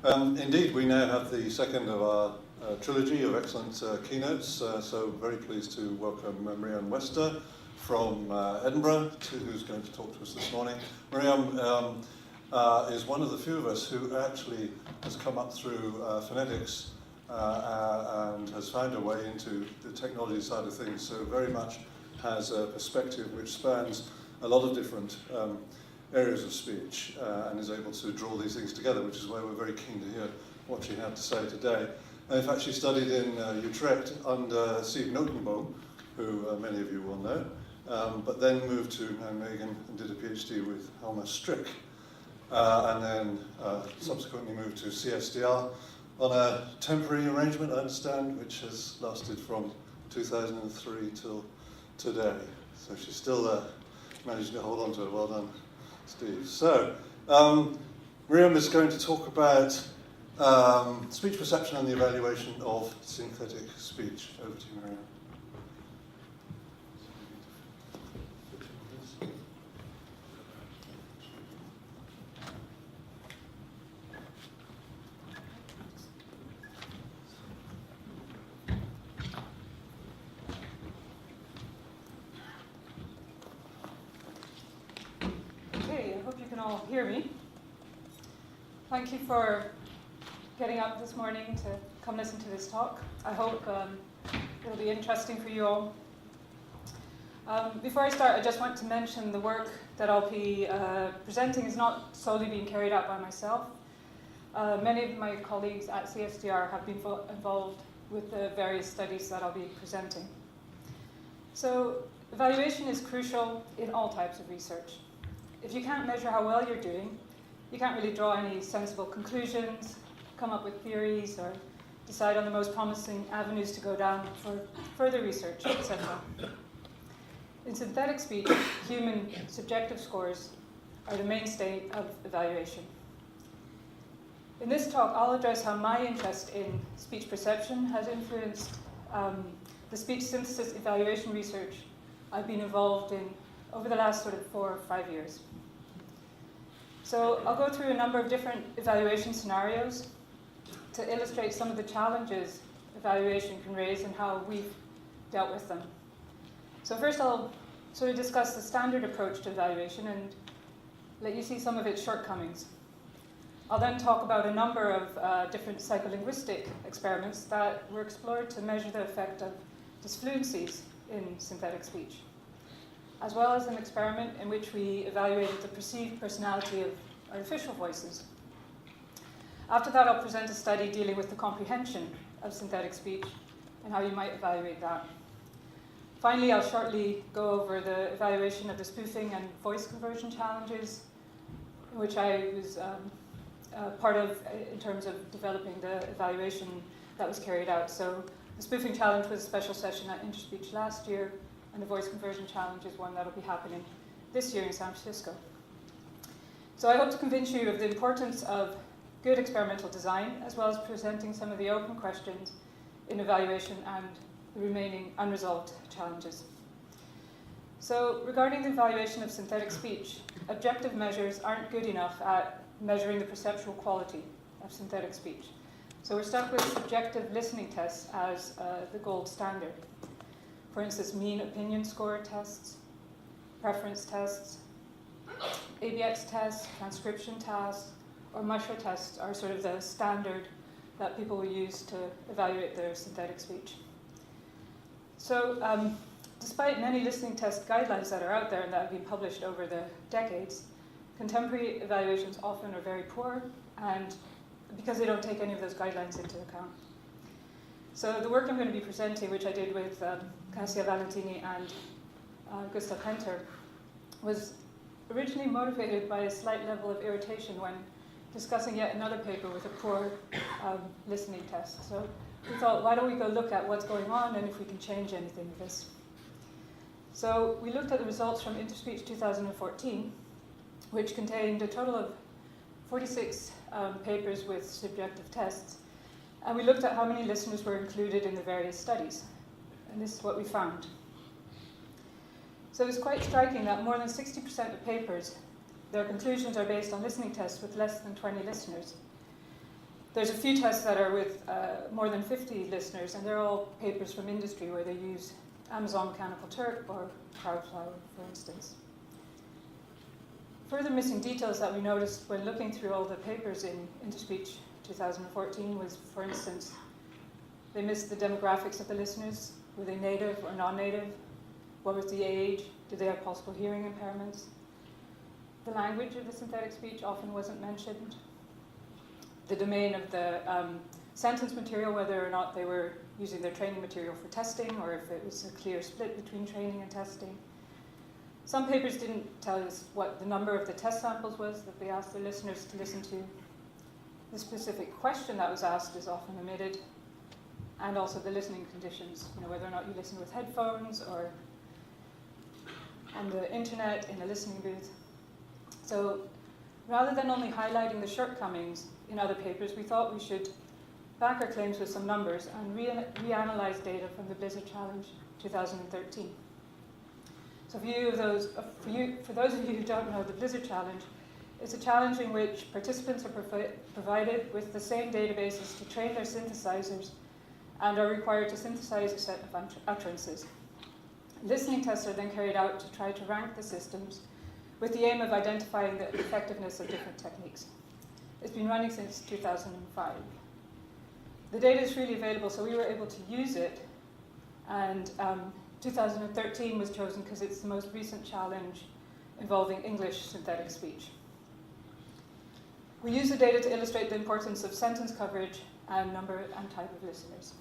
Indeed, we now have the second of our trilogy of excellent keynotes, so very pleased to welcome Mirjam Wester from Edinburgh, who's going to talk to us this morning. Mirjam is one of the few of us who actually has come up through phonetics and has found her way into the technology side of things, so very much has a perspective which spans a lot of different areas of speech and is able to draw these things together, which is why we're very keen to hear what she had to say today. And in fact, she studied in Utrecht under Steve Notenboom, who many of you will know, but then moved to Nijmegen and did a PhD with Helma Strick, and then subsequently moved to CSDR on a temporary arrangement, I understand, which has lasted from 2003 till today. So she's still managing to hold on to it. Well done, Steve. So, Mirjam is going to talk about speech perception and the evaluation of synthetic speech. Over to you, Mirjam. Hear me. Thank you for getting up this morning to come listen to this talk. I hope it'll be interesting for you all. Before I start, I just want to mention the work that I'll be presenting is not solely being carried out by myself. Many of my colleagues at CSDR have been involved with the various studies that I'll be presenting. So, evaluation is crucial in all types of research. If you can't measure how well you're doing, you can't really draw any sensible conclusions, come up with theories, or decide on the most promising avenues to go down for further research, etc. In synthetic speech, human subjective scores are the mainstay of evaluation. In this talk, I'll address how my interest in speech perception has influenced the speech synthesis evaluation research I've been involved in over the last sort of 4 or 5 years. So I'll go through a number of different evaluation scenarios to illustrate some of the challenges evaluation can raise and how we've dealt with them. So first I'll sort of discuss the standard approach to evaluation and let you see some of its shortcomings. I'll then talk about a number of different psycholinguistic experiments that were explored to measure the effect of disfluencies in synthetic speech, as well as an experiment in which we evaluated the perceived personality of artificial voices. After that, I'll present a study dealing with the comprehension of synthetic speech and how you might evaluate that. Finally, I'll shortly go over the evaluation of the spoofing and voice conversion challenges, which I was part of in terms of developing the evaluation that was carried out. So the spoofing challenge was a special session at Interspeech last year, and the voice conversion challenge is one that will be happening this year in San Francisco. So I hope to convince you of the importance of good experimental design, as well as presenting some of the open questions in evaluation and the remaining unresolved challenges. So regarding the evaluation of synthetic speech, objective measures aren't good enough at measuring the perceptual quality of synthetic speech. So we're stuck with subjective listening tests as the gold standard. For instance, mean opinion score tests, preference tests, ABX tests, transcription tests, or musher tests are sort of the standard that people will use to evaluate their synthetic speech. So despite many listening test guidelines that are out there and that have been published over the decades, contemporary evaluations often are very poor, and because they don't take any of those guidelines into account. So the work I'm going to be presenting, which I did with Cassia Valentini and Gustav Henter, was originally motivated by a slight level of irritation when discussing yet another paper with a poor listening test. So we thought, why don't we go look at what's going on and if we can change anything with this. So we looked at the results from Interspeech 2014, which contained a total of 46 papers with subjective tests. And we looked at how many listeners were included in the various studies. And this is what we found. So it was quite striking that more than 60% of papers, their conclusions are based on listening tests with less than 20 listeners. There's a few tests that are with more than 50 listeners, and they're all papers from industry where they use Amazon Mechanical Turk or Crowdflower, for instance. Further missing details that we noticed when looking through all the papers in Interspeech 2014 was, for instance, they missed the demographics of the listeners. Were they native or non-native? What was the age? Did they have possible hearing impairments? The language of the synthetic speech often wasn't mentioned. The domain of the sentence material, whether or not they were using their training material for testing or if it was a clear split between training and testing. Some papers didn't tell us what the number of the test samples was that they asked their listeners to listen to. The specific question that was asked is often omitted, and also the listening conditions, whether or not you listen with headphones or on the internet in a listening booth. So rather than only highlighting the shortcomings in other papers, we thought we should back our claims with some numbers and reanalyze data from the Blizzard Challenge 2013. So for those of you who don't know, the Blizzard Challenge is a challenge in which participants are provided with the same databases to train their synthesizers and are required to synthesize a set of utterances. Listening tests are then carried out to try to rank the systems with the aim of identifying the effectiveness of different techniques. It's been running since 2005. The data is freely available, so we were able to use it, and 2013 was chosen because it's the most recent challenge involving English synthetic speech. We use the data to illustrate the importance of sentence coverage and number and type of listeners.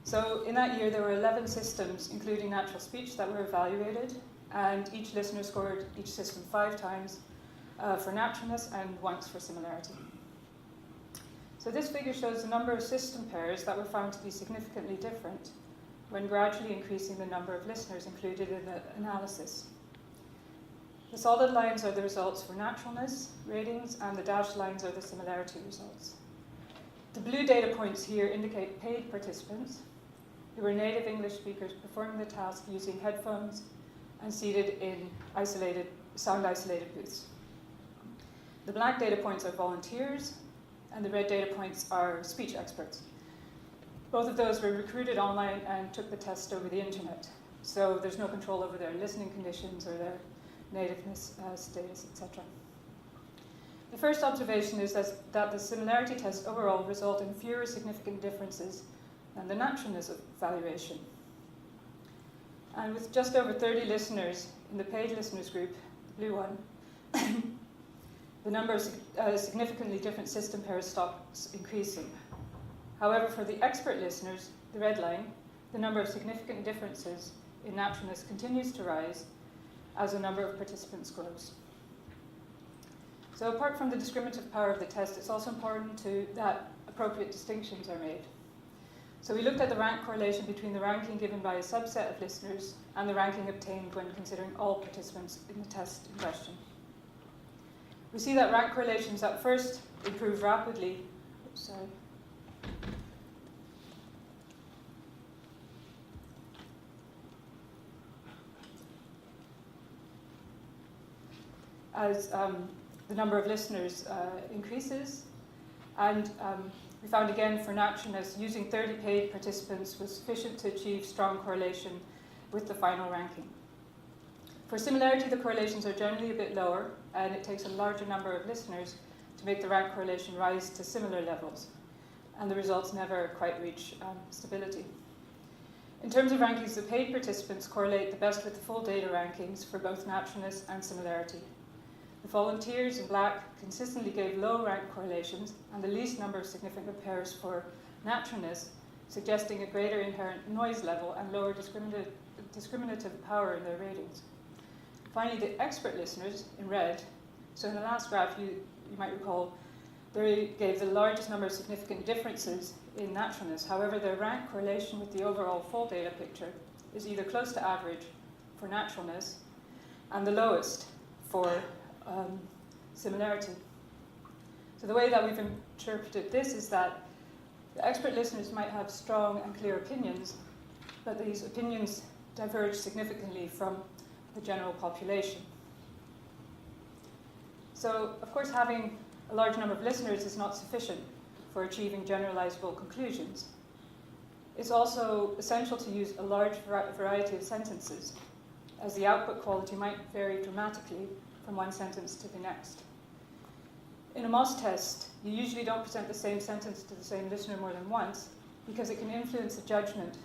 So in that year, there were 11 systems, including natural speech, that were evaluated, and each listener scored each system 5 times for naturalness and once for similarity. So this figure shows the number of system pairs that were found to be significantly different when gradually increasing the number of listeners included in the analysis. The solid lines are the results for naturalness ratings, and the dashed lines are the similarity results. The blue data points here indicate paid participants who were native English speakers performing the task using headphones and seated in sound-isolated booths. The black data points are volunteers, and the red data points are speech experts. Both of those were recruited online and took the test over the internet, so there's no control over their listening conditions or their nativeness status, etc. The first observation is that the similarity tests overall result in fewer significant differences than the naturalness evaluation. And with just over 30 listeners in the paid listeners group, the blue one, the number of significantly different system pairs stops increasing. However, for the expert listeners, the red line, the number of significant differences in naturalness continues to rise as the number of participants grows. So apart from the discriminative power of the test, it's also important that appropriate distinctions are made. So we looked at the rank correlation between the ranking given by a subset of listeners and the ranking obtained when considering all participants in the test in question. We see that rank correlations at first improve rapidly. As the number of listeners increases, and we found again for naturalness, using 30 paid participants was sufficient to achieve strong correlation with the final ranking. For similarity, the correlations are generally a bit lower, and it takes a larger number of listeners to make the rank correlation rise to similar levels, and the results never quite reach stability. In terms of rankings, the paid participants correlate the best with the full data rankings for both naturalness and similarity. The volunteers in black consistently gave low rank correlations and the least number of significant pairs for naturalness, suggesting a greater inherent noise level and lower discriminative power in their ratings. Finally, the expert listeners in red, so in the last graph you might recall, they gave the largest number of significant differences in naturalness. However, their rank correlation with the overall full data picture is either close to average for naturalness and the lowest for similarity. So the way that we've interpreted this is that the expert listeners might have strong and clear opinions, but these opinions diverge significantly from the general population. So, of course, having a large number of listeners is not sufficient. for achieving generalizable conclusions. It's also essential to use a large variety of sentences, as the output quality might vary dramatically from one sentence to the next. In a MOS test, you usually don't present the same sentence to the same listener more than once, because it can influence the judgment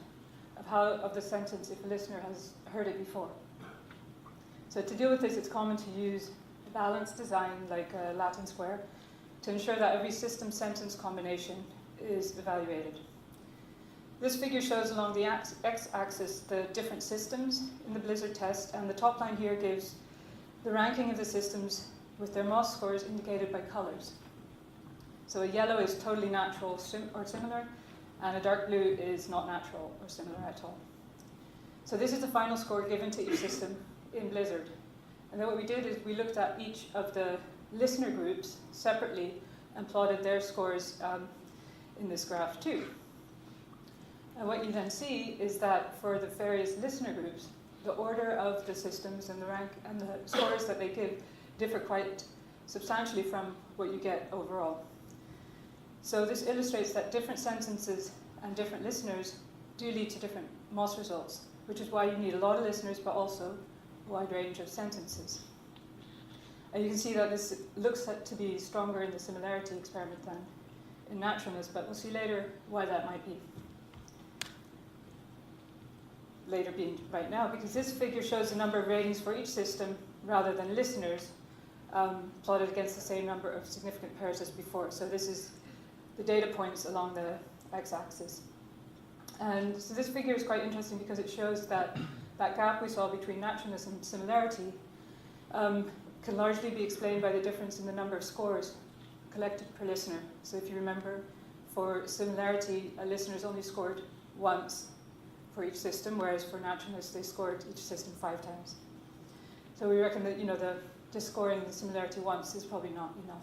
of the sentence if a listener has heard it before. So to deal with this, it's common to use a balanced design like a Latin square to ensure that every system sentence combination is evaluated. This figure shows along the x-axis the different systems in the Blizzard test, and the top line here gives the ranking of the systems with their MOS scores indicated by colors. So a yellow is totally natural or similar, and a dark blue is not natural or similar at all. So this is the final score given to each system in Blizzard. And then what we did is we looked at each of the listener groups separately and plotted their scores in this graph too. And what you then see is that for the various listener groups, the order of the systems and the rank and the scores that they give differ quite substantially from what you get overall. So this illustrates that different sentences and different listeners do lead to different MOS results, which is why you need a lot of listeners, but also a wide range of sentences. And you can see that this looks to be stronger in the similarity experiment than in naturalness, but we'll see later why that might be. Later being right now, because this figure shows the number of ratings for each system rather than listeners plotted against the same number of significant pairs as before. So this is the data points along the x-axis. And so this figure is quite interesting because it shows that that gap we saw between naturalness and similarity can largely be explained by the difference in the number of scores collected per listener. So if you remember, for similarity, a listener is only scored once for each system, whereas for naturalness, they scored each system 5 times. So we reckon that just scoring the similarity once is probably not enough.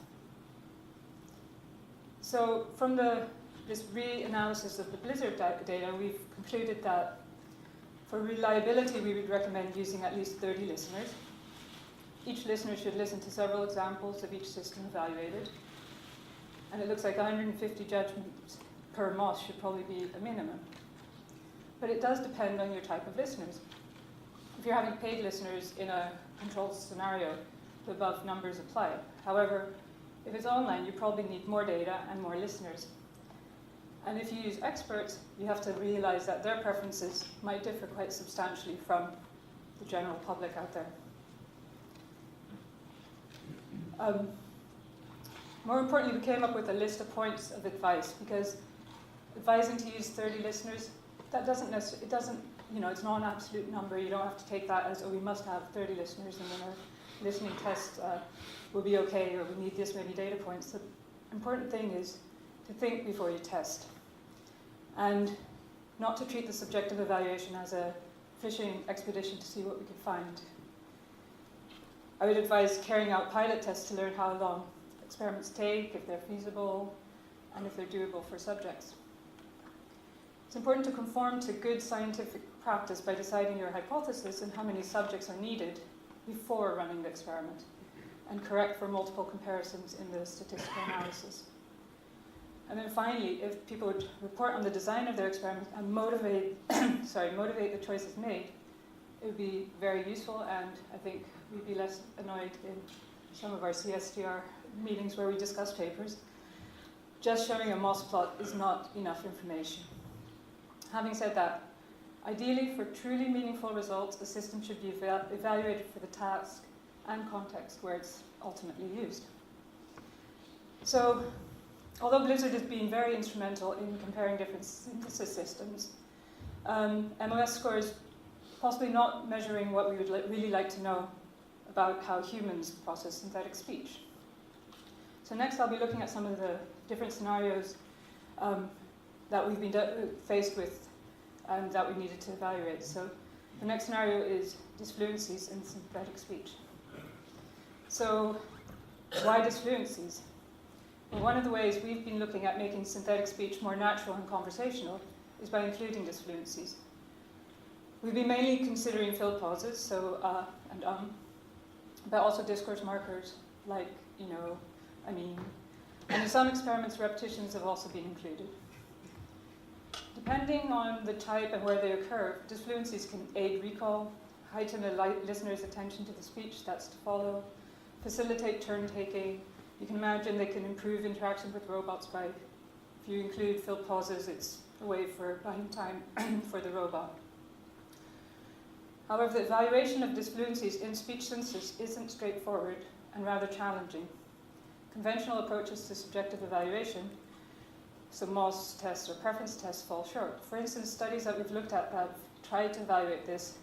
So from this reanalysis of the Blizzard data, we've concluded that for reliability, we would recommend using at least 30 listeners. Each listener should listen to several examples of each system evaluated. And it looks like 150 judgments per MOS should probably be a minimum. But it does depend on your type of listeners. If you're having paid listeners in a controlled scenario, the above numbers apply. However, if it's online, you probably need more data and more listeners. And if you use experts, you have to realize that their preferences might differ quite substantially from the general public out there. More importantly, we came up with a list of points of advice, because advising to use 30 listeners, that doesn't necessarily, it's not an absolute number. You don't have to take that as, we must have 30 listeners and then our listening test will be okay, or we need this many data points. The important thing is to think before you test, and not to treat the subjective evaluation as a fishing expedition to see what we can find. I would advise carrying out pilot tests to learn how long experiments take, if they're feasible, and if they're doable for subjects. It's important to conform to good scientific practice by deciding your hypothesis and how many subjects are needed before running the experiment, and correct for multiple comparisons in the statistical analysis. And then finally, if people would report on the design of their experiment and motivate the choices made, it would be very useful, and I think we'd be less annoyed in some of our CSTR meetings where we discuss papers. Just showing a MOS plot is not enough information. Having said that, ideally for truly meaningful results, a system should be evaluated for the task and context where it's ultimately used. So, although Blizzard has been very instrumental in comparing different synthesis systems, MOS scores possibly not measuring what we would really like to know about how humans process synthetic speech. So next I'll be looking at some of the different scenarios that we've been faced with and that we needed to evaluate. So the next scenario is disfluencies in synthetic speech. So why disfluencies? Well, one of the ways we've been looking at making synthetic speech more natural and conversational is by including disfluencies. We've been mainly considering fill pauses, so and but also discourse markers like, I mean, And in some experiments, repetitions have also been included. Depending on the type and where they occur, disfluencies can aid recall, heighten a listener's attention to the speech that's to follow, facilitate turn-taking. You can imagine they can improve interaction with robots by, if you include fill pauses, it's a way for buying time for the robot. However, the evaluation of disfluencies in speech synthesis isn't straightforward and rather challenging. Conventional approaches to subjective evaluation, so Moss tests or preference tests, fall short. For instance, studies that we've looked at that have tried to evaluate this,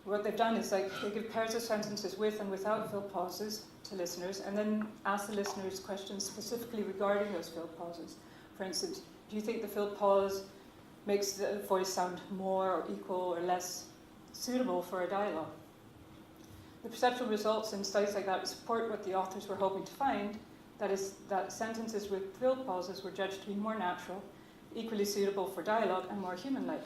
what they've done is they give pairs of sentences with and without fill pauses to listeners, and then ask the listeners questions specifically regarding those fill pauses. For instance, do you think the fill pause makes the voice sound more or equal or less suitable for a dialogue? The perceptual results in studies like that support what the authors were hoping to find, that is, that sentences with fill pauses were judged to be more natural, equally suitable for dialogue, and more human-like.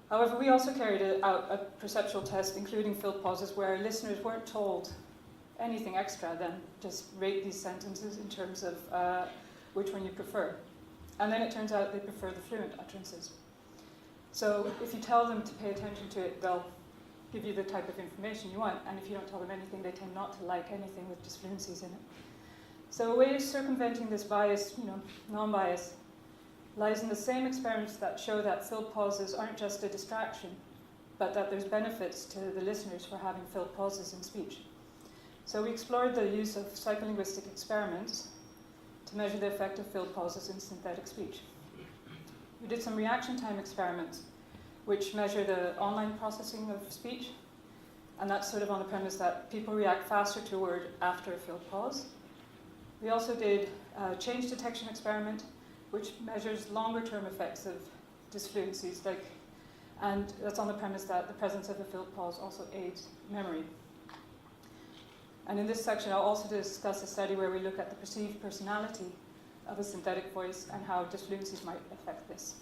However, we also carried out a perceptual test including fill pauses where listeners weren't told anything extra than just rate these sentences in terms of which one you prefer. And then it turns out they prefer the fluent utterances. So if you tell them to pay attention to it, they'll give you the type of information you want, and if you don't tell them anything, they tend not to like anything with disfluencies in it. So a way of circumventing this bias, non-bias, lies in the same experiments that show that fill pauses aren't just a distraction, but that there's benefits to the listeners for having fill pauses in speech. So we explored the use of psycholinguistic experiments to measure the effect of fill pauses in synthetic speech. We did some reaction time experiments which measure the online processing of speech, and that's sort of on the premise that people react faster to a word after a fill pause. We also did a change detection experiment which measures longer-term effects of disfluencies, and that's on the premise that the presence of a fill pause also aids memory. And in this section, I'll also discuss a study where we look at the perceived personality of a synthetic voice and how disfluencies might affect this.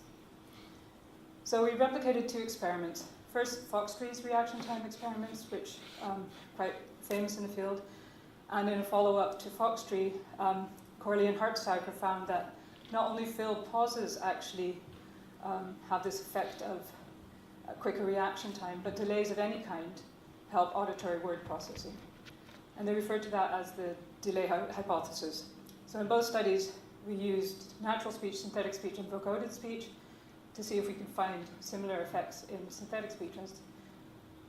So we replicated two experiments. First, Fox-Tree's reaction time experiments, which are quite famous in the field. And in a follow-up to Fox-Tree, Corley and Hartsteiger found that not only fill pauses actually have this effect of a quicker reaction time, but delays of any kind help auditory word processing. And they referred to that as the delay hypothesis. So in both studies, we used natural speech, synthetic speech, and vocoded speech to see if we could find similar effects in synthetic speech as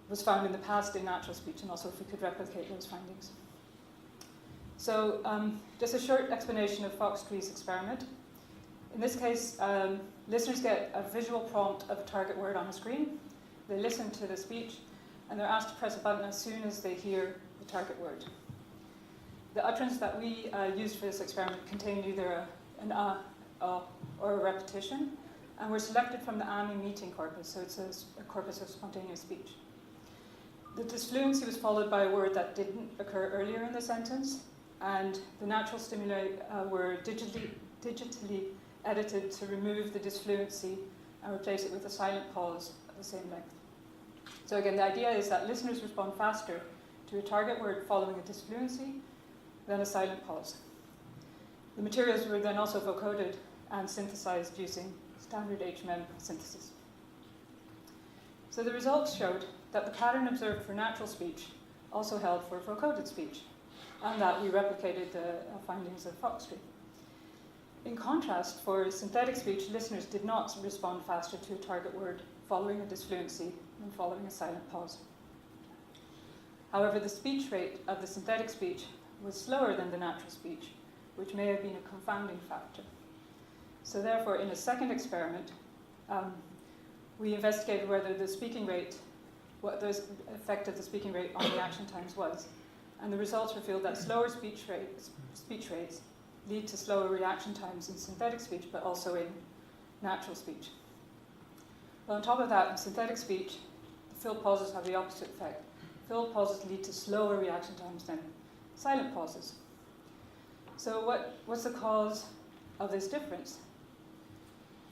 was found in the past in natural speech, and also if we could replicate those findings. So just a short explanation of Fox-Tree's experiment. In this case, listeners get a visual prompt of a target word on a screen. They listen to the speech, and they're asked to press a button as soon as they hear the target word. The utterance that we used for this experiment contained either an or a repetition, and were selected from the AMI-meeting corpus, so it's a corpus of spontaneous speech. The disfluency was followed by a word that didn't occur earlier in the sentence, and the natural stimuli were digitally edited to remove the disfluency and replace it with a silent pause of the same length. So again, the idea is that listeners respond faster to a target word following a disfluency than a silent pause. The materials were then also vocoded and synthesized using standard HMM synthesis. So the results showed that the pattern observed for natural speech also held for vocoded speech, and that we replicated the findings of Fox-Tree. In contrast, for synthetic speech, listeners did not respond faster to a target word following a disfluency than following a silent pause. However, the speech rate of the synthetic speech was slower than the natural speech, which may have been a confounding factor. So therefore, in a second experiment, we investigated whether the speaking rate, what the effect of the speaking rate on reaction times was. And the results revealed that slower speech rates lead to slower reaction times in synthetic speech, but also in natural speech. Well, on top of that, in synthetic speech, the fill pauses have the opposite effect. Fill pauses lead to slower reaction times than silent pauses. So what's the cause of this difference?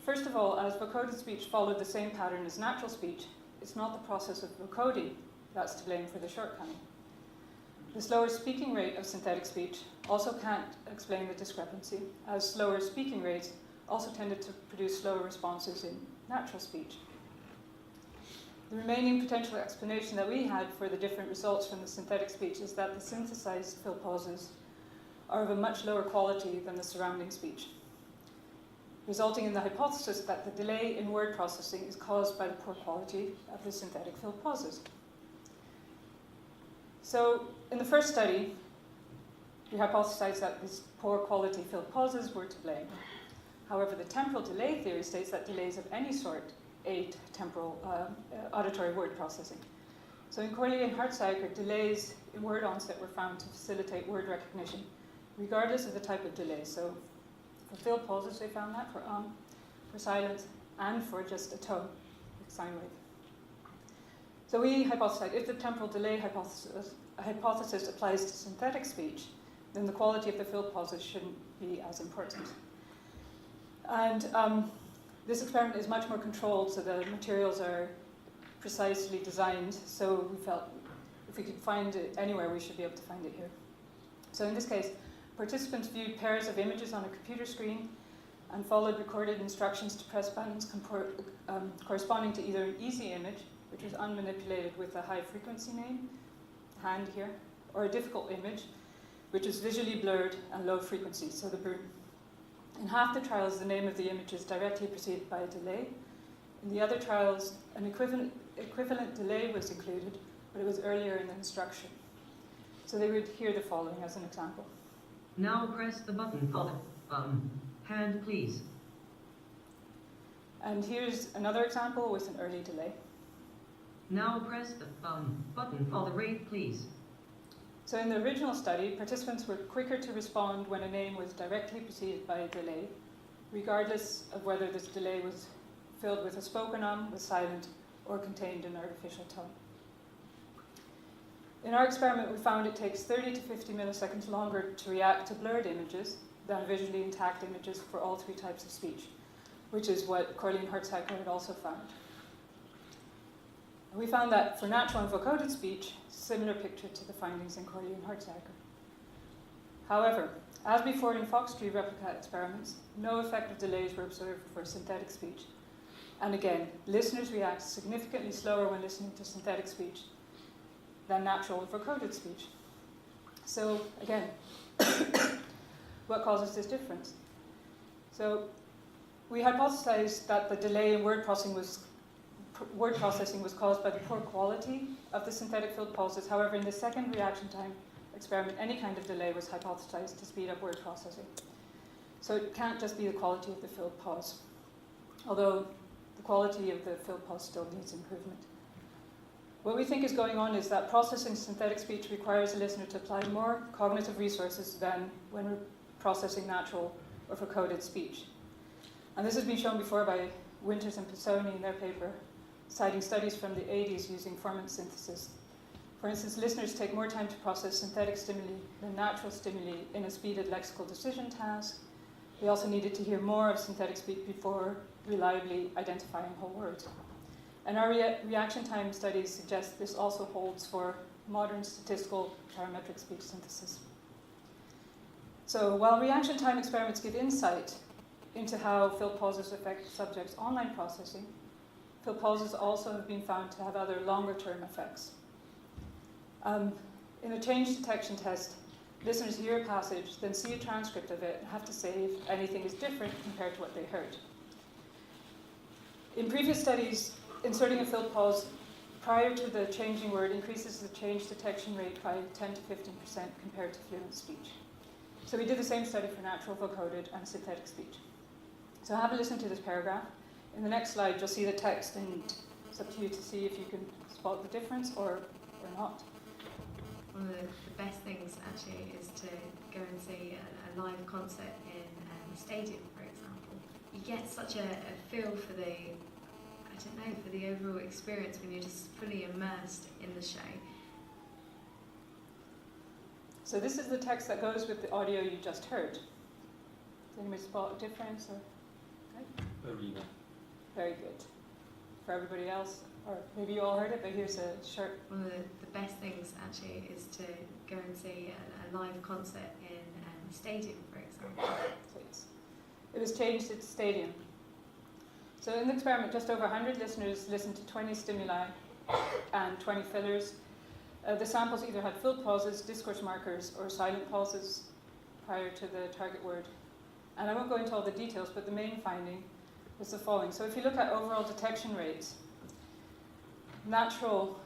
First of all, as vocoded speech followed the same pattern as natural speech, it's not the process of vocoding that's to blame for the shortcoming. The slower speaking rate of synthetic speech also can't explain the discrepancy, as slower speaking rates also tended to produce slower responses in natural speech. The remaining potential explanation that we had for the different results from the synthetic speech is that the synthesized fill pauses are of a much lower quality than the surrounding speech, resulting in the hypothesis that the delay in word processing is caused by the poor quality of the synthetic fill pauses. So, in the first study, we hypothesized that these poor quality fill pauses were to blame. However, the temporal delay theory states that delays of any sort aid temporal auditory word processing. So in Corley and Hartzacker, delays in word onset were found to facilitate word recognition, regardless of the type of delay. So for fill pauses, they found that for silence, and for just a tone, like sine wave. So we hypothesized if the temporal delay hypothesis applies to synthetic speech, then the quality of the fill pauses shouldn't be as important. And this experiment is much more controlled, so the materials are precisely designed, so we felt if we could find it anywhere, we should be able to find it here. So in this case, participants viewed pairs of images on a computer screen and followed recorded instructions to press buttons corresponding to either an easy image, which was unmanipulated with a high frequency name, hand here, or a difficult image, which was visually blurred and low frequency, so the broom. In half the trials, the name of the image is directly preceded by a delay. In the other trials, an equivalent delay was included, but it was earlier in the instruction. So they would hear the following as an example. Now press the button for the hand, please. And here's another example with an early delay. Now press the button for the rate, please. So in the original study, participants were quicker to respond when a name was directly preceded by a delay, regardless of whether this delay was filled with a spoken was silent, or contained an artificial tone. In our experiment, we found it takes 30 to 50 milliseconds longer to react to blurred images than visually intact images for all three types of speech, which is what Corley and Hartzacker had also found. We found that for natural and vocoded speech, similar picture to the findings in Corley and Hartzacker. However, as before in Fox tree replica experiments, no effective delays were observed for synthetic speech. And again, listeners react significantly slower when listening to synthetic speech than natural or vocoded speech. So again, what causes this difference? So we hypothesized that the delay in word processing was caused by the poor quality of the synthetic filled pauses. However, in the second reaction time experiment, any kind of delay was hypothesized to speed up word processing. So it can't just be the quality of the filled pause, although the quality of the filled pause still needs improvement. What we think is going on is that processing synthetic speech requires a listener to apply more cognitive resources than when we're processing natural or vocoded speech. And this has been shown before by Winters and Prosody in their paper, citing studies from the 80s using formant synthesis. For instance, listeners take more time to process synthetic stimuli than natural stimuli in a speeded lexical decision task. They also needed to hear more of synthetic speech before reliably identifying whole words. And our reaction time studies suggest this also holds for modern statistical parametric speech synthesis. So while reaction time experiments give insight into how fill pauses affect subjects' online processing, fill pauses also have been found to have other longer-term effects. In a change detection test, listeners hear a passage, then see a transcript of it, and have to say if anything is different compared to what they heard. In previous studies, inserting a fill pause prior to the changing word increases the change detection rate by 10 to 15% compared to fluent speech. So we did the same study for natural, vocoded, and synthetic speech. So have a listen to this paragraph. In the next slide, you'll see the text, and it's up to you to see if you can spot the difference or not. One of the best things, actually, is to go and see a live concert in a stadium, for example. You get such a feel for the, for the overall experience when you're just fully immersed in the show. So this is the text that goes with the audio you just heard. Does anybody spot a difference? Or? Okay. Very well. Very good. for everybody else, or maybe you all heard it, but here's a short. One of the best things actually is to go and see a live concert in a stadium, for example. It was changed to stadium. So in the experiment, just over 100 listeners listened to 20 stimuli and 20 fillers. The samples either had full pauses, discourse markers, or silent pauses prior to the target word. And I won't go into all the details, but the main finding was the following. So if you look at overall detection rates, natural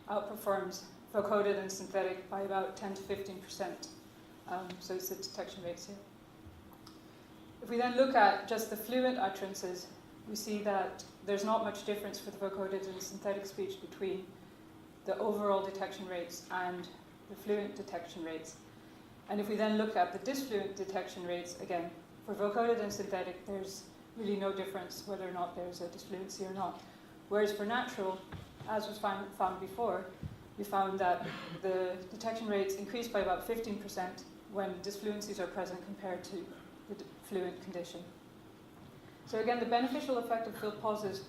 outperforms vocoded and synthetic by about 10 to 15%. So it's the detection rates here. If we then look at just the fluent utterances, we see that there's not much difference for the vocoded and synthetic speech between the overall detection rates and the fluent detection rates. And if we then look at the disfluent detection rates, again, for vocoded and synthetic, there's really no difference whether or not there's a disfluency or not. Whereas for natural, as was found before, we found that the detection rates increase by about 15% when disfluencies are present compared to the fluent condition. So again, the beneficial effect of fill pauses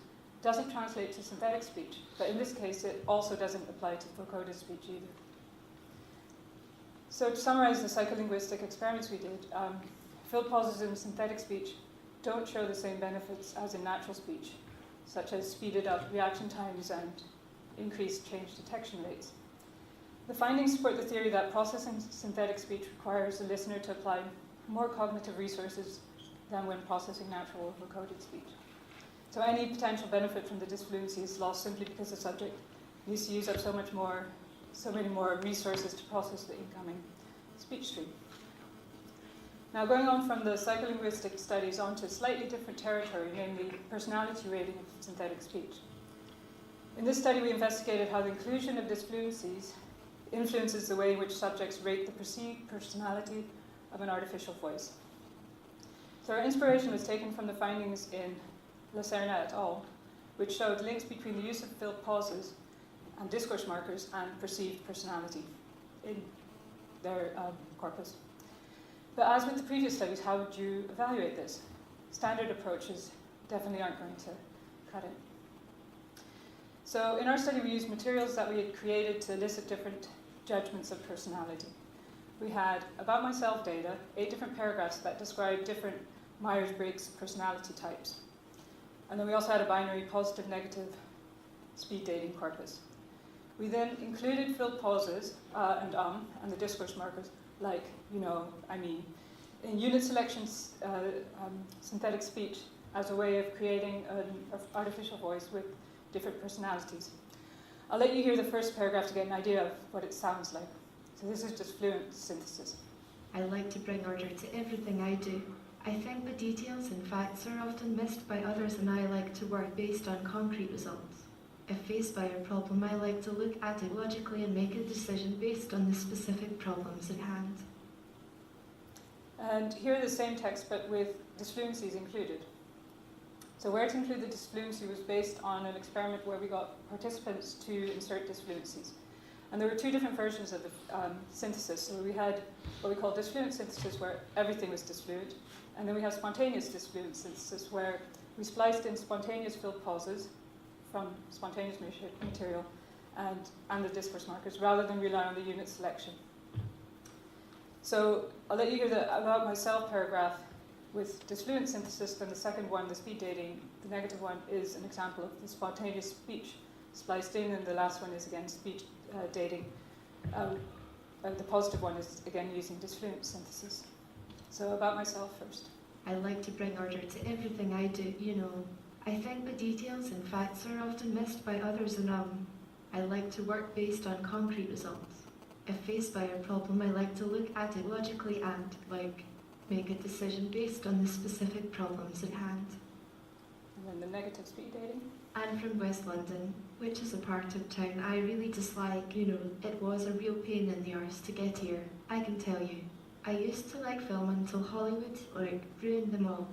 doesn't translate to synthetic speech, but in this case it also doesn't apply to vocoded speech either. So to summarize the psycholinguistic experiments we did, fill pauses in synthetic speech don't show the same benefits as in natural speech, such as speeded up reaction times and increased change detection rates. The findings support the theory that processing synthetic speech requires the listener to apply more cognitive resources than when processing natural or vocoded speech. So any potential benefit from the disfluency is lost simply because the subject needs to use up so many more resources to process the incoming speech stream. Now, going on from the psycholinguistic studies onto slightly different territory, namely personality rating of synthetic speech. In this study, we investigated how the inclusion of disfluencies influences the way in which subjects rate the perceived personality of an artificial voice. So our inspiration was taken from the findings in Lacerna et al., which showed links between the use of fill pauses and discourse markers and perceived personality in their corpus. But as with the previous studies, how would you evaluate this? Standard approaches definitely aren't going to cut it. So in our study, we used materials that we had created to elicit different judgments of personality. We had about myself data, 8 different paragraphs that described different Myers-Briggs personality types. And then we also had a binary positive, negative speed dating corpus. We then included fill pauses and the discourse markers, like, you know, I mean, in unit selections, synthetic speech as a way of creating an artificial voice with different personalities. I'll let you hear the first paragraph to get an idea of what it sounds like. So this is just fluent synthesis. I like to bring order to everything I do. I think the details and facts are often missed by others, and I like to work based on concrete results. If faced by a problem, I like to look at it logically and make a decision based on the specific problems at hand. And here are the same text, but with disfluencies included. So where to include the disfluency was based on an experiment where we got participants to insert disfluencies. And there were 2 different versions of the synthesis. So we had what we call disfluent synthesis, where everything was disfluent. And then we have spontaneous disfluent synthesis, where we spliced in spontaneous fill pauses from spontaneous material and the discourse markers, rather than rely on the unit selection. So I'll let you hear the about myself paragraph with disfluent synthesis. Then the second one, the speed dating, the negative one, is an example of the spontaneous speech spliced in, and the last one is again speech dating. The positive one is again using disfluent synthesis. So about myself first. I like to bring order to everything I do, you know. I think the details and facts are often missed by others, and I like to work based on concrete results. If faced by a problem, I like to look at it logically and, make a decision based on the specific problems at hand. And then the negative speed dating. I'm from West London, which is a part of town I really dislike. It was a real pain in the arse to get here, I can tell you. I used to like film until Hollywood, ruined them all.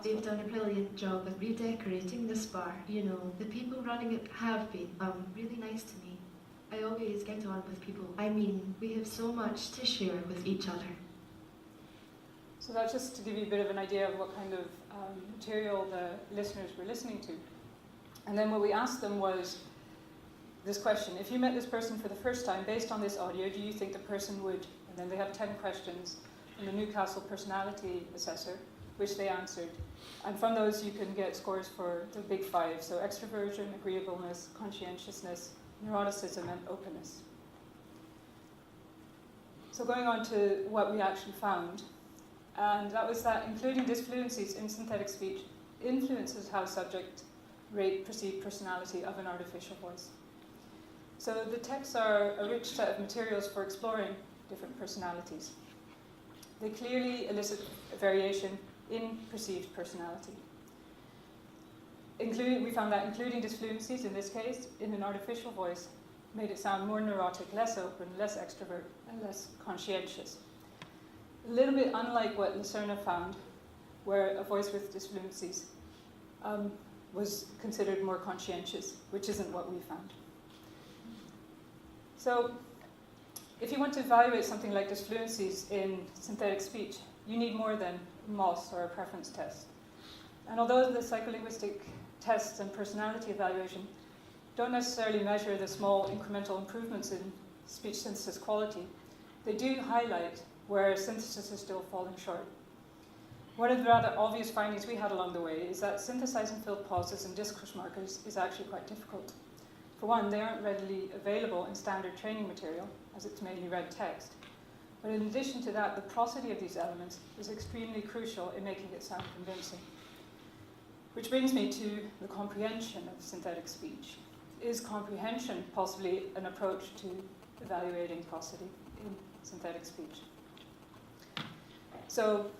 They've done a brilliant job of redecorating this bar. The people running it have been really nice to me. I always get on with people. I mean, we have so much to share with each other. So that's just to give you a bit of an idea of what kind of material the listeners were listening to. And then what we asked them was this question: if you met this person for the first time, based on this audio, do you think the person would, and then they have 10 questions from the Newcastle personality assessor, which they answered. And from those you can get scores for the big 5, so extroversion, agreeableness, conscientiousness, neuroticism, and openness. So going on to what we actually found, and that was that including disfluencies in synthetic speech influences how subjects rate perceived personality of an artificial voice. So the texts are a rich set of materials for exploring different personalities. They clearly elicit a variation in perceived personality. We found that including disfluencies, in this case, in an artificial voice, made it sound more neurotic, less open, less extrovert, and less conscientious. A little bit unlike what Lacerna found, where a voice with disfluencies was considered more conscientious, which isn't what we found. So, if you want to evaluate something like disfluencies in synthetic speech, you need more than MOS or a preference test. And although the psycholinguistic tests and personality evaluation don't necessarily measure the small incremental improvements in speech synthesis quality, they do highlight where synthesis is still falling short. One of the rather obvious findings we had along the way is that synthesizing filled pauses and discourse markers is actually quite difficult. For one, they aren't readily available in standard training material, as it's mainly red text. But in addition to that, the prosody of these elements is extremely crucial in making it sound convincing. Which brings me to the comprehension of synthetic speech. Is comprehension possibly an approach to evaluating prosody in synthetic speech? So,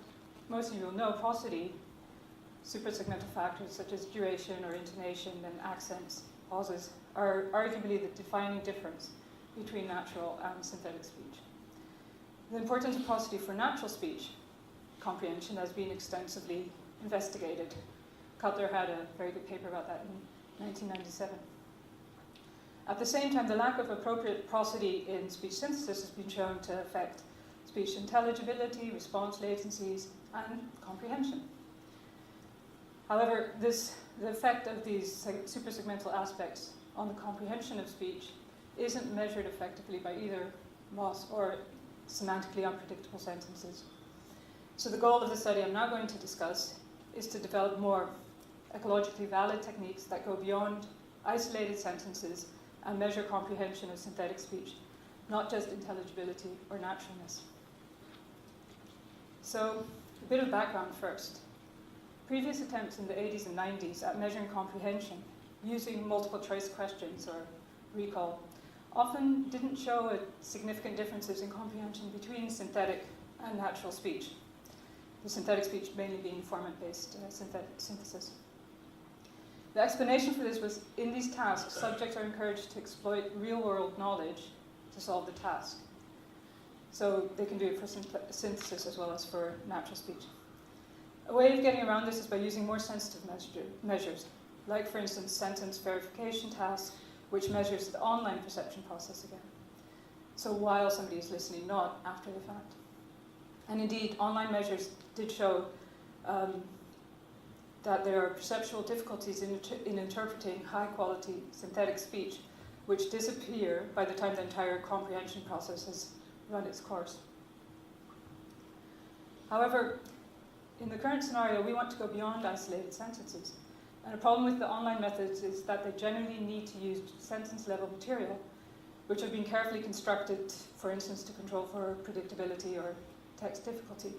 most of you will know prosody, suprasegmental factors such as duration or intonation and accents, pauses, are arguably the defining difference between natural and synthetic speech. The importance of prosody for natural speech comprehension has been extensively investigated. Cutler had a very good paper about that in 1997. At the same time, the lack of appropriate prosody in speech synthesis has been shown to affect speech intelligibility, response latencies, and comprehension. However, the effect of these suprasegmental aspects on the comprehension of speech isn't measured effectively by either MOS or semantically unpredictable sentences. So the goal of the study I'm now going to discuss is to develop more ecologically valid techniques that go beyond isolated sentences and measure comprehension of synthetic speech, not just intelligibility or naturalness. So, a bit of background first. Previous attempts in the 80s and 90s at measuring comprehension using multiple choice questions or recall often didn't show significant differences in comprehension between synthetic and natural speech. The synthetic speech mainly being format-based synthesis. The explanation for this was, in these tasks, subjects are encouraged to exploit real-world knowledge to solve the task. So they can do it for synthesis as well as for natural speech. A way of getting around this is by using more sensitive measures, like, for instance, sentence verification task, which measures the online perception process again. So while somebody is listening, not after the fact. And indeed, online measures did show that there are perceptual difficulties in interpreting high-quality synthetic speech, which disappear by the time the entire comprehension process has run its course. However, in the current scenario, we want to go beyond isolated sentences. And a problem with the online methods is that they generally need to use sentence-level material, which have been carefully constructed, for instance, to control for predictability or text difficulty.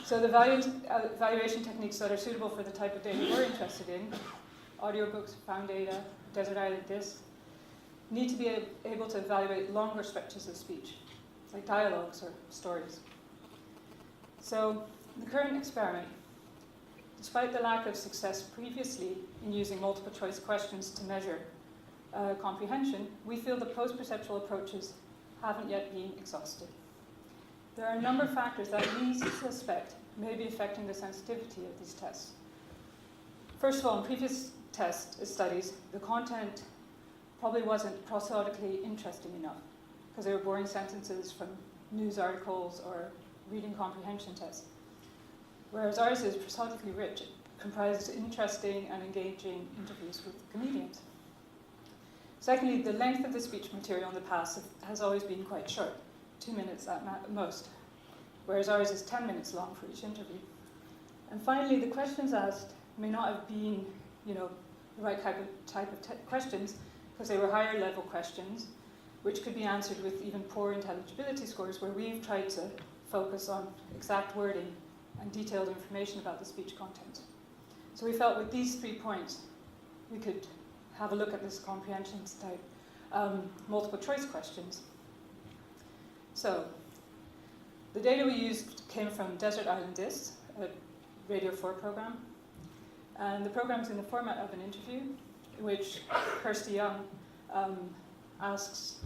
So the evaluation techniques that are suitable for the type of data we're interested in, audiobooks, found data, desert island discs, need to be able to evaluate longer stretches of speech, like dialogues or stories. So the current experiment, despite the lack of success previously in using multiple choice questions to measure comprehension, we feel the post-perceptual approaches haven't yet been exhausted. There are a number of factors that we suspect may be affecting the sensitivity of these tests. First of all, in previous test studies, the content probably wasn't prosodically interesting enough because they were boring sentences from news articles or reading comprehension tests. Whereas ours is prosodically rich. comprised interesting and engaging interviews with comedians. Secondly, the length of the speech material in the past has always been quite short, 2 minutes at most, whereas ours is 10 minutes long for each interview. And finally, the questions asked may not have been, the right type of questions, because they were higher level questions, which could be answered with even poor intelligibility scores, where we've tried to focus on exact wording and detailed information about the speech content. So we felt with these 3 points, we could have a look at this comprehension type multiple choice questions. So the data we used came from Desert Island Discs, a Radio 4 program. And the program's in the format of an interview, in which Kirsty Young asks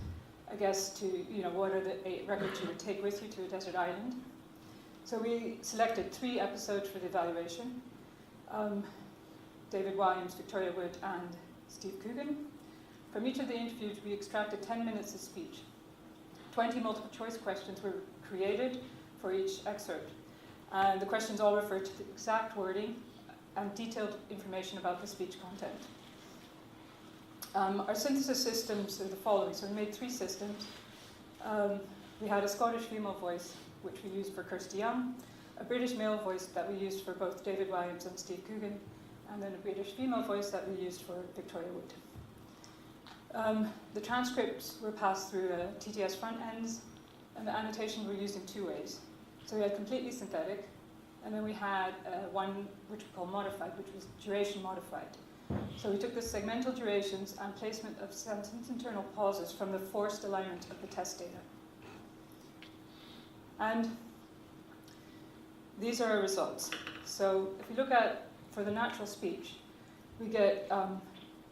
a guest to, what are the 8 records you would take with you to a desert island. So we selected 3 episodes for the evaluation. David Williams, Victoria Wood, and Steve Coogan. From each of the interviews, we extracted 10 minutes of speech. 20 multiple choice questions were created for each excerpt. And the questions all refer to the exact wording and detailed information about the speech content. Our synthesis systems are the following. So we made 3 systems. We had a Scottish female voice, which we used for Kirsty Young, a British male voice that we used for both David Williams and Steve Coogan, and then a British female voice that we used for Victoria Wood. The transcripts were passed through TTS front ends, and the annotation were used in 2 ways. So we had completely synthetic, and then we had one which we call modified, which was duration modified. So we took the segmental durations and placement of sentence internal pauses from the forced alignment of the test data. And these are our results. So if we look at, for the natural speech, we get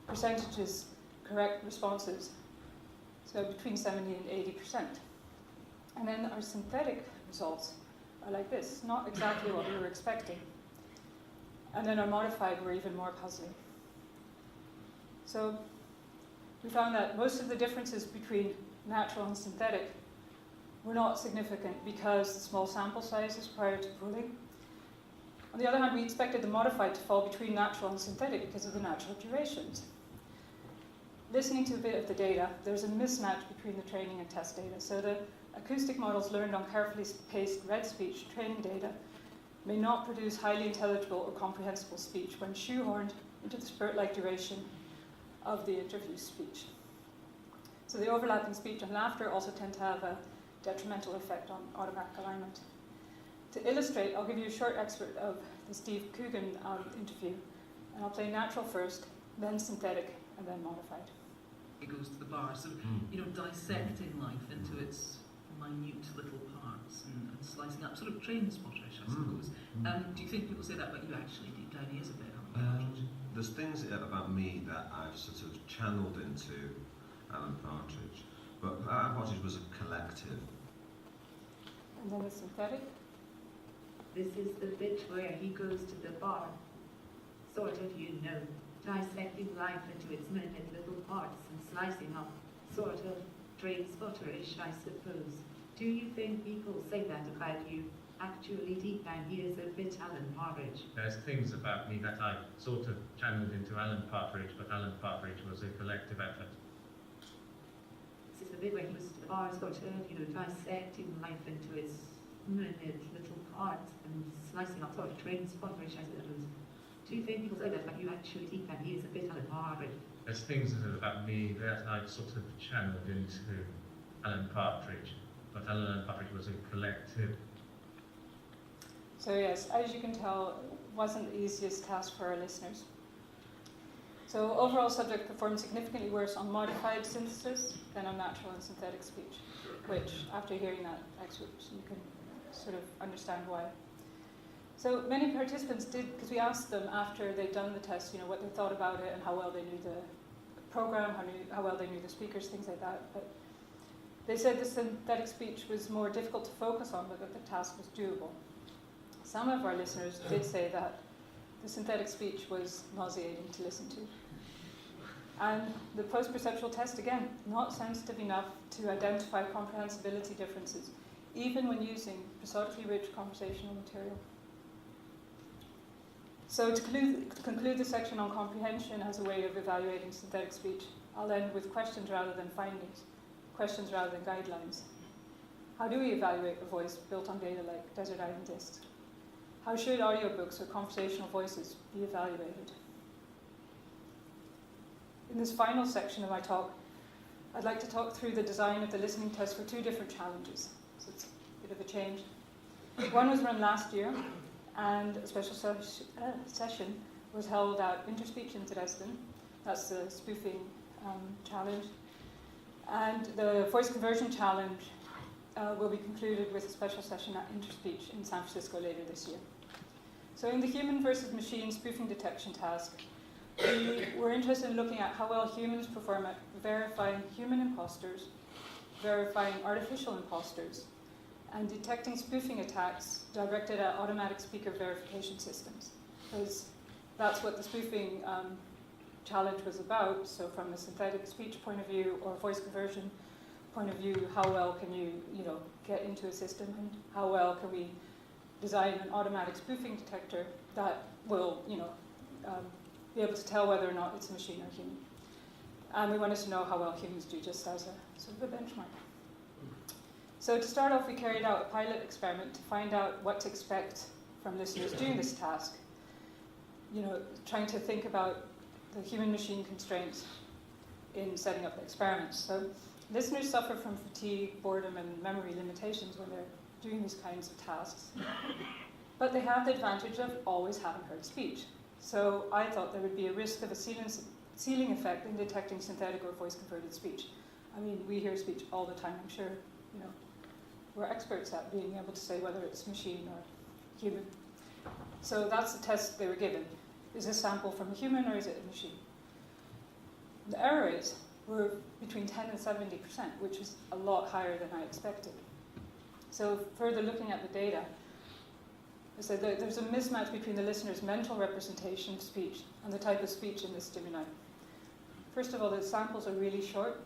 percentages, correct responses, so between 70 and 80%. And then our synthetic results are like this, not exactly what we were expecting. And then our modified were even more puzzling. So we found that most of the differences between natural and synthetic were not significant because the small sample sizes prior to pooling. On the other hand, we expected the modified to fall between natural and synthetic because of the natural durations. Listening to a bit of the data, there's a mismatch between the training and test data. So the acoustic models learned on carefully spaced read speech training data may not produce highly intelligible or comprehensible speech when shoehorned into the spurt-like duration of the interview speech. So the overlapping speech and laughter also tend to have a detrimental effect on automatic alignment. To illustrate, I'll give you a short excerpt of the Steve Coogan interview, and I'll play natural first, then synthetic, and then modified. It goes to the bar, so, dissecting life into its minute little parts and slicing up, sort of train spotterish, I suppose. Do you think people say that, but you actually deep down he is a bit Partridge? There's things about me that I've sort of channeled into Alan Partridge, but Alan Partridge was a collective. And then the synthetic. This is the bit where he goes to the bar, sort of, dissecting life into its minute little parts and slicing up, sort of, train spotterish, I suppose. Do you think people say that about you? Actually, deep down he is a bit Alan Partridge. There's things about me that I sort of channeled into Alan Partridge, but Alan Partridge was a collective effort. This is the bit where he goes to the bar, sort of, dissecting life into its minute little parts and slicing up, sort of, train spotterish, I suppose. Do you think people say that about you? Actually, deep down he is a bit Alan Partridge. There's things about me that I sort of channeled into Alan Partridge, but Alan Partridge was a collective. So yes, as you can tell, it wasn't the easiest task for our listeners. So overall subject performed significantly worse on modified synthesis than on natural and synthetic speech, which after hearing that excerpt, you can sort of understand why. So many participants did, because we asked them after they'd done the test, what they thought about it and how well they knew the program, how well they knew the speakers, things like that. But they said the synthetic speech was more difficult to focus on, but that the task was doable. Some of our listeners did say that the synthetic speech was nauseating to listen to. And the post-perceptual test, again, not sensitive enough to identify comprehensibility differences, even when using prosodically rich conversational material. So to conclude the section on comprehension as a way of evaluating synthetic speech, I'll end with questions rather than findings, questions rather than guidelines. How do we evaluate a voice built on data like desert island discs? How should audiobooks or conversational voices be evaluated? In this final section of my talk, I'd like to talk through the design of the listening test for two different challenges. So it's a bit of a change. One was run last year, and a special session was held at Interspeech in Dresden. That's the spoofing challenge. And the voice conversion challenge will be concluded with a special session at Interspeech in San Francisco later this year. So in the human versus machine spoofing detection task, we were interested in looking at how well humans perform at verifying human imposters, verifying artificial imposters, and detecting spoofing attacks directed at automatic speaker verification systems. Because that's what the spoofing challenge was about. So from a synthetic speech point of view or voice conversion point of view, how well can you get into a system, and how well can we design an automatic spoofing detector that will be able to tell whether or not it's a machine or human. And we wanted to know how well humans do, just as a sort of a benchmark. So to start off, we carried out a pilot experiment to find out what to expect from listeners doing this task. Trying to think about the human-machine constraints in setting up the experiments. So listeners suffer from fatigue, boredom, and memory limitations when they're doing these kinds of tasks. But they have the advantage of always having heard speech. So I thought there would be a risk of a ceiling effect in detecting synthetic or voice-converted speech. I mean, we hear speech all the time. I'm sure, we're experts at being able to say whether it's machine or human. So that's the test they were given. Is this sample from a human or is it a machine? The error rates were between 10 and 70%, which is a lot higher than I expected. So further looking at the data, I said that there's a mismatch between the listener's mental representation of speech and the type of speech in the stimuli. First of all, the samples are really short,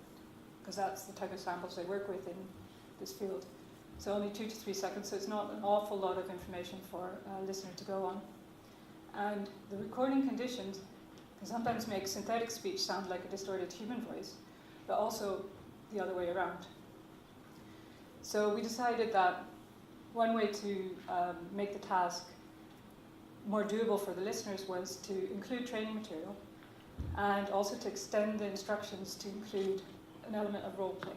because that's the type of samples they work with in this field. So only 2 to 3 seconds, so it's not an awful lot of information for a listener to go on. And the recording conditions can sometimes make synthetic speech sound like a distorted human voice, but also the other way around. So we decided that one way to make the task more doable for the listeners was to include training material and also to extend the instructions to include an element of role play.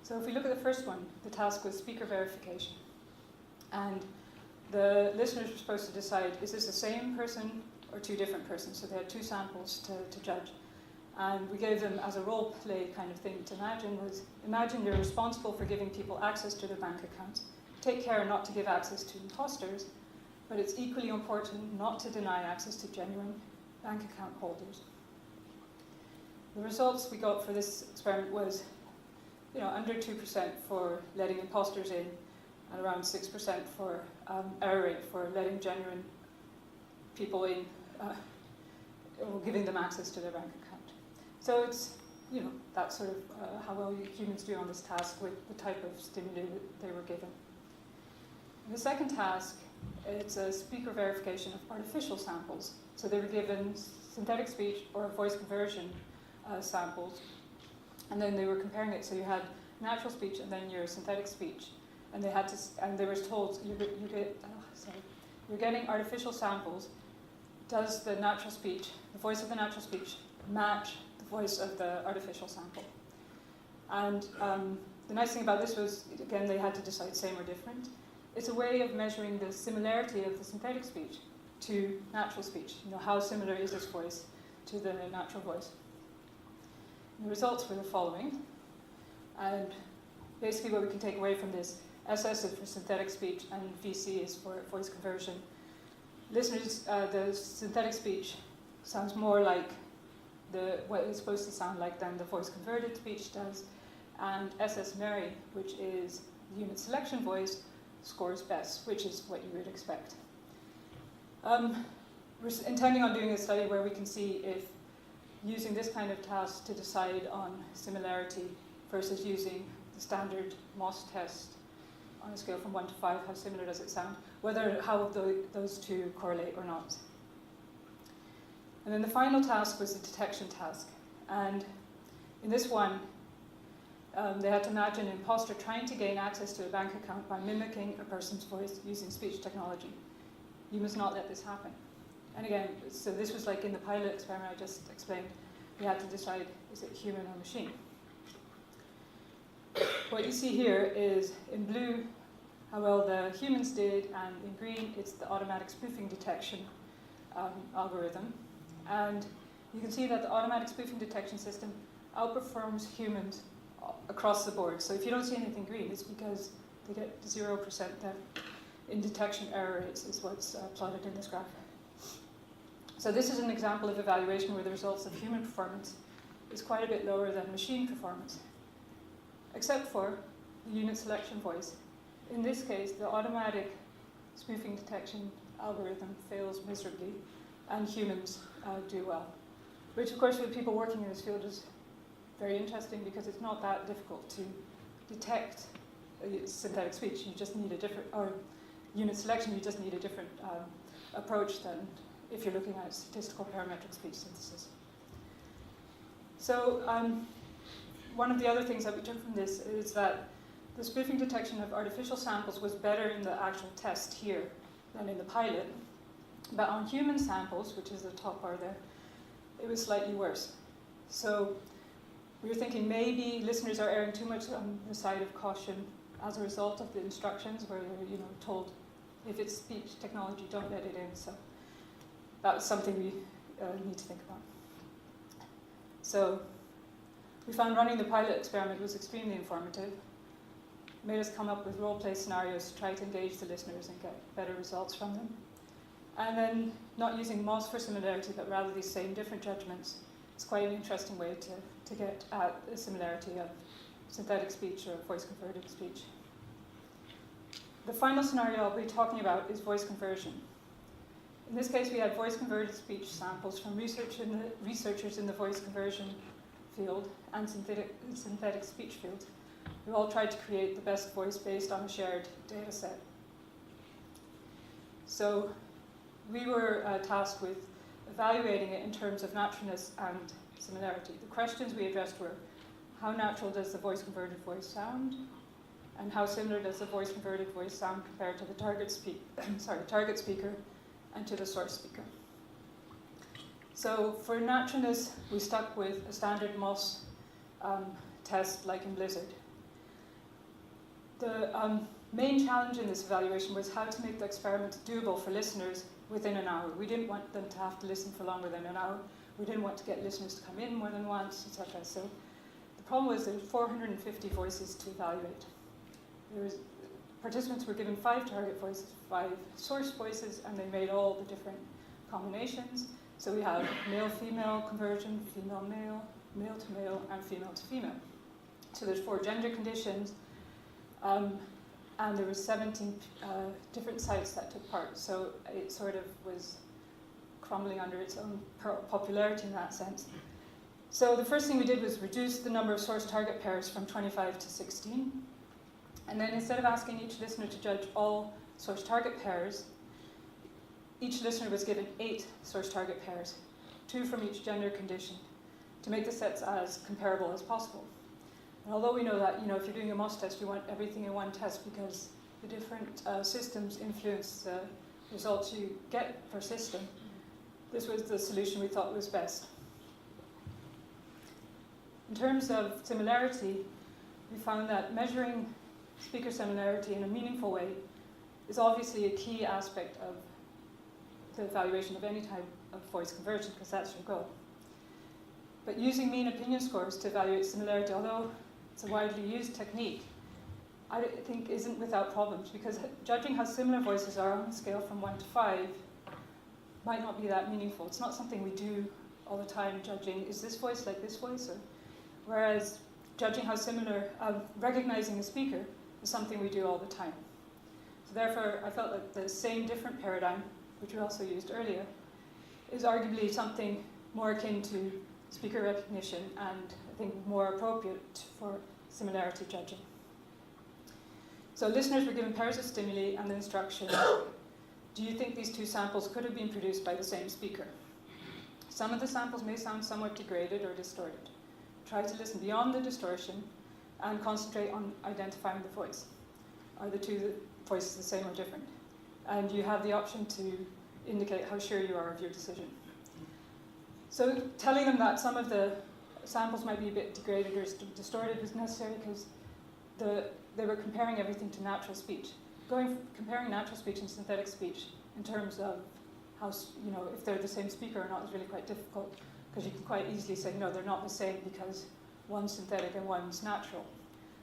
So if we look at the first one, the task was speaker verification. And the listeners were supposed to decide, is this the same person or two different persons? So they had two samples to judge. And we gave them, as a role play kind of thing to imagine you're responsible for giving people access to their bank accounts. Take care not to give access to imposters, but it's equally important not to deny access to genuine bank account holders. The results we got for this experiment was under 2% for letting imposters in, and around 6% for error rate for letting genuine people in, or giving them access to their bank account. So it's, that's sort of how well humans do on this task with the type of stimuli that they were given. The second task, it's a speaker verification of artificial samples. So they were given synthetic speech or voice conversion samples, and then they were comparing it. So you had natural speech and then your synthetic speech, and they were told you're getting artificial samples. Does the natural speech, the voice of the natural speech, match the voice of the artificial sample? And the nice thing about this was, again, they had to decide same or different. It's a way of measuring the similarity of the synthetic speech to natural speech. How similar is this voice to the natural voice? The results were the following. And basically what we can take away from this, SS is for synthetic speech and VC is for voice conversion. Listeners, the synthetic speech sounds more like what it's supposed to sound like than the voice converted speech does. And SS Mary, which is the unit selection voice, scores best, which is what you would expect. We're intending on doing a study where we can see if using this kind of task to decide on similarity versus using the standard MOS test on a scale from 1 to 5, how similar does it sound, how those two correlate or not. And then the final task was the detection task. And in this one, they had to imagine an imposter trying to gain access to a bank account by mimicking a person's voice using speech technology. You must not let this happen. And again, so this was like in the pilot experiment I just explained. We had to decide, is it human or machine? What you see here is in blue how well the humans did, and in green it's the automatic spoofing detection algorithm. And you can see that the automatic spoofing detection system outperforms humans across the board. So if you don't see anything green, it's because they get 0% there in detection error rates, is what's plotted in this graph. So this is an example of evaluation where the results of human performance is quite a bit lower than machine performance, except for the unit selection voice. In this case, the automatic spoofing detection algorithm fails miserably, and humans do well. Which, of course, for people working in this field is very interesting because it's not that difficult to detect synthetic speech. You just need a different, or unit selection, you just need a different approach than if you're looking at statistical parametric speech synthesis. So one of the other things that we took from this is that the spoofing detection of artificial samples was better in the actual test here than in the pilot. But on human samples, which is the top bar there, it was slightly worse. So we were thinking maybe listeners are erring too much on the side of caution as a result of the instructions where they're told if it's speech technology, don't let it in. So that was something we need to think about. So we found running the pilot experiment was extremely informative. It made us come up with role-play scenarios to try to engage the listeners and get better results from them. And then not using MOS for similarity, but rather these same different judgments. It's quite an interesting way to get at the similarity of synthetic speech or voice-converted speech. The final scenario I'll be talking about is voice conversion. In this case, we had voice-converted speech samples from researchers in the voice conversion field and synthetic speech field, who all tried to create the best voice based on a shared data set. So we were tasked with evaluating it in terms of naturalness and similarity. The questions we addressed were, how natural does the voice-converted voice sound? And how similar does the voice-converted voice sound compared to the target speaker and to the source speaker? So for naturalness, we stuck with a standard MOS test like in Blizzard. The main challenge in this evaluation was how to make the experiment doable for listeners within an hour. We didn't want them to have to listen for longer than an hour. We didn't want to get listeners to come in more than once, etc. So the problem was there were 450 voices to evaluate. Participants were given 5 target voices, 5 source voices, and they made all the different combinations. So we have male-female conversion, female-male, male-to-male, and female-to-female. So there's 4 gender conditions, and there were 17 different sites that took part. So it sort of was crumbling under its own popularity in that sense. So the first thing we did was reduce the number of source target pairs from 25 to 16. And then instead of asking each listener to judge all source target pairs, each listener was given 8 source target pairs, 2 from each gender condition, to make the sets as comparable as possible. And although we know that, if you're doing a MOS test, you want everything in one test because the different systems influence the results you get per system, this was the solution we thought was best. In terms of similarity, we found that measuring speaker similarity in a meaningful way is obviously a key aspect of the evaluation of any type of voice conversion, because that's your goal. But using mean opinion scores to evaluate similarity, although it's a widely used technique, I think isn't without problems, because judging how similar voices are on a scale from 1 to 5 might not be that meaningful. It's not something we do all the time, judging, is this voice like this voice? Whereas judging how similar, recognizing a speaker is something we do all the time. So therefore, I felt that the same different paradigm, which we also used earlier, is arguably something more akin to speaker recognition and I think more appropriate for similarity judging. So listeners were given pairs of stimuli and the instruction, do you think these two samples could have been produced by the same speaker? Some of the samples may sound somewhat degraded or distorted. Try to listen beyond the distortion and concentrate on identifying the voice. Are the two voices the same or different? And you have the option to indicate how sure you are of your decision. So telling them that some of the samples might be a bit degraded or distorted was necessary because they were comparing everything to natural speech. Comparing natural speech and synthetic speech in terms of how, if they're the same speaker or not is really quite difficult, because you can quite easily say, no, they're not the same because one's synthetic and one's natural.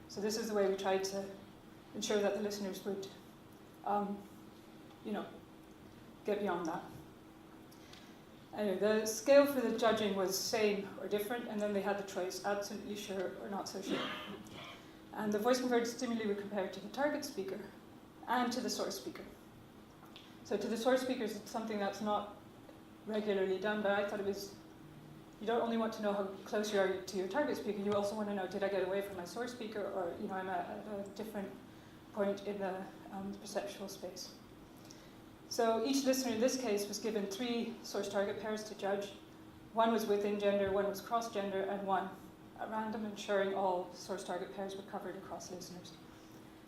So this is the way we tried to ensure that the listeners would, get beyond that. Anyway, the scale for the judging was same or different, and then they had the choice, absolutely sure or not so sure. And the voice-converted stimuli were compared to the target speaker and to the source speaker. So to the source speakers, it's something that's not regularly done, but I thought it was, you don't only want to know how close you are to your target speaker, you also want to know, did I get away from my source speaker, or I'm at a different point in the perceptual space. So each listener in this case was given 3 source-target pairs to judge. One was within gender, one was cross-gender, and one at random, ensuring all source-target pairs were covered across listeners.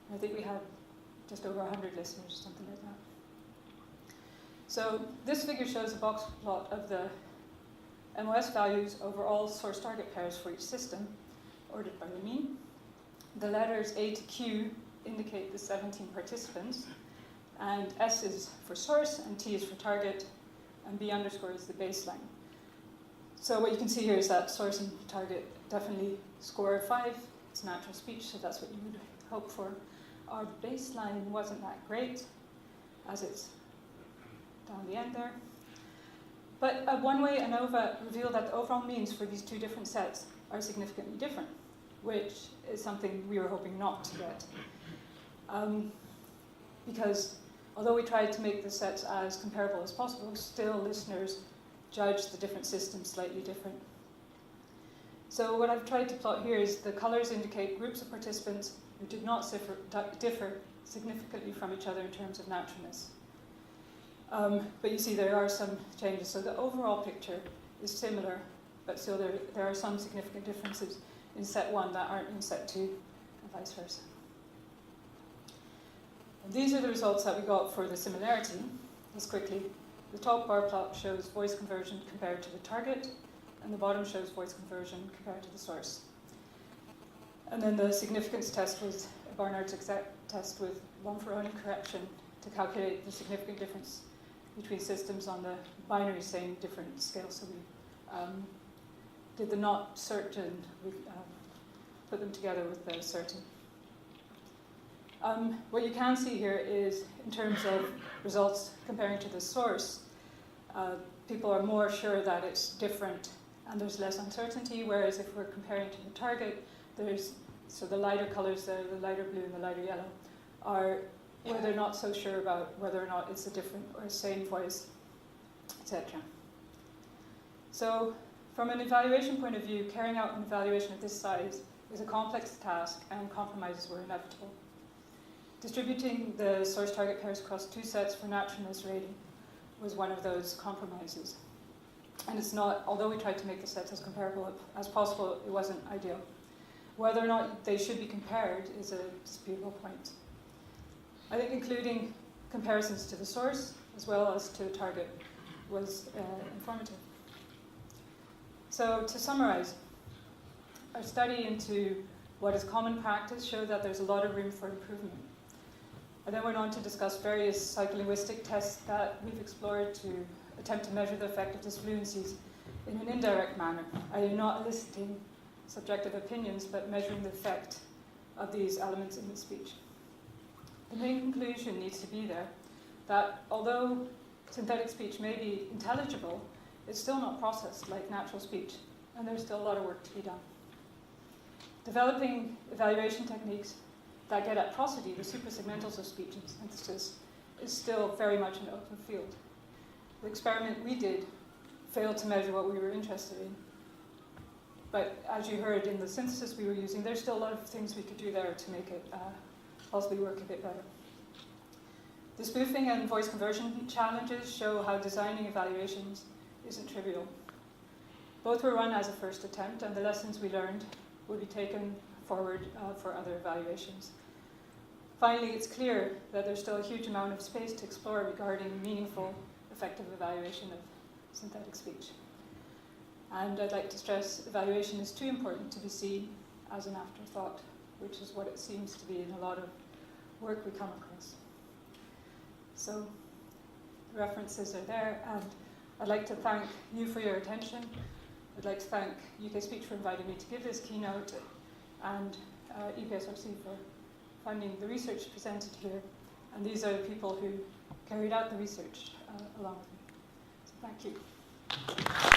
And I think we had just over 100 listeners, something like that. So this figure shows a box plot of the MOS values over all source-target pairs for each system, ordered by the mean. The letters A to Q indicate the 17 participants, and S is for source, and T is for target, and B underscore is the baseline. So what you can see here is that source and target definitely score 5. It's natural speech, so that's what you would hope for. Our baseline wasn't that great, as it's down the end there. But at one-way ANOVA revealed that the overall means for these 2 different sets are significantly different, which is something we were hoping not to get. Because although we tried to make the sets as comparable as possible, still listeners judge the different systems slightly different. So what I've tried to plot here is the colors indicate groups of participants who did not differ significantly from each other in terms of naturalness. But you see there are some changes. So the overall picture is similar, but still there are some significant differences in set 1 that aren't in set 2, and vice versa. And these are the results that we got for the similarity, just quickly. The top bar plot shows voice conversion compared to the target, and the bottom shows voice conversion compared to the source. And then the significance test was a Barnard's exact test with one for only correction to calculate the significant difference between systems on the binary same different scale. So we did the not certain, we put them together with the certain. What you can see here is, in terms of results comparing to the source, people are more sure that it's different and there's less uncertainty, whereas if we're comparing to the target, so the lighter colors there, the lighter blue and the lighter yellow, are where they're not so sure about whether or not it's a different or same voice, etc. So from an evaluation point of view, carrying out an evaluation of this size is a complex task and compromises were inevitable. Distributing the source-target pairs across 2 sets for naturalness rating was one of those compromises. And it's not, although we tried to make the sets as comparable as possible, it wasn't ideal. Whether or not they should be compared is a disputable point. I think including comparisons to the source as well as to the target was informative. So to summarize, our study into what is common practice showed that there's a lot of room for improvement. I then went on to discuss various psycholinguistic tests that we've explored to attempt to measure the effect of disfluencies in an indirect manner, i.e. not eliciting subjective opinions, but measuring the effect of these elements in the speech. The main conclusion needs to be there that although synthetic speech may be intelligible, it's still not processed like natural speech, and there's still a lot of work to be done. Developing evaluation techniques that get at prosody, the suprasegmentals of speech and synthesis, is still very much an open field. The experiment we did failed to measure what we were interested in. But as you heard in the synthesis we were using, there's still a lot of things we could do there to make it possibly work a bit better. The spoofing and voice conversion challenges show how designing evaluations isn't trivial. Both were run as a first attempt, and the lessons we learned will be taken forward for other evaluations. Finally, it's clear that there's still a huge amount of space to explore regarding meaningful, effective evaluation of synthetic speech. And I'd like to stress evaluation is too important to be seen as an afterthought, which is what it seems to be in a lot of work we come across. So the references are there, and I'd like to thank you for your attention. I'd like to thank UKSpeech for inviting me to give this keynote, and EPSRC for funding the research presented here. And these are the people who carried out the research along with me. So thank you.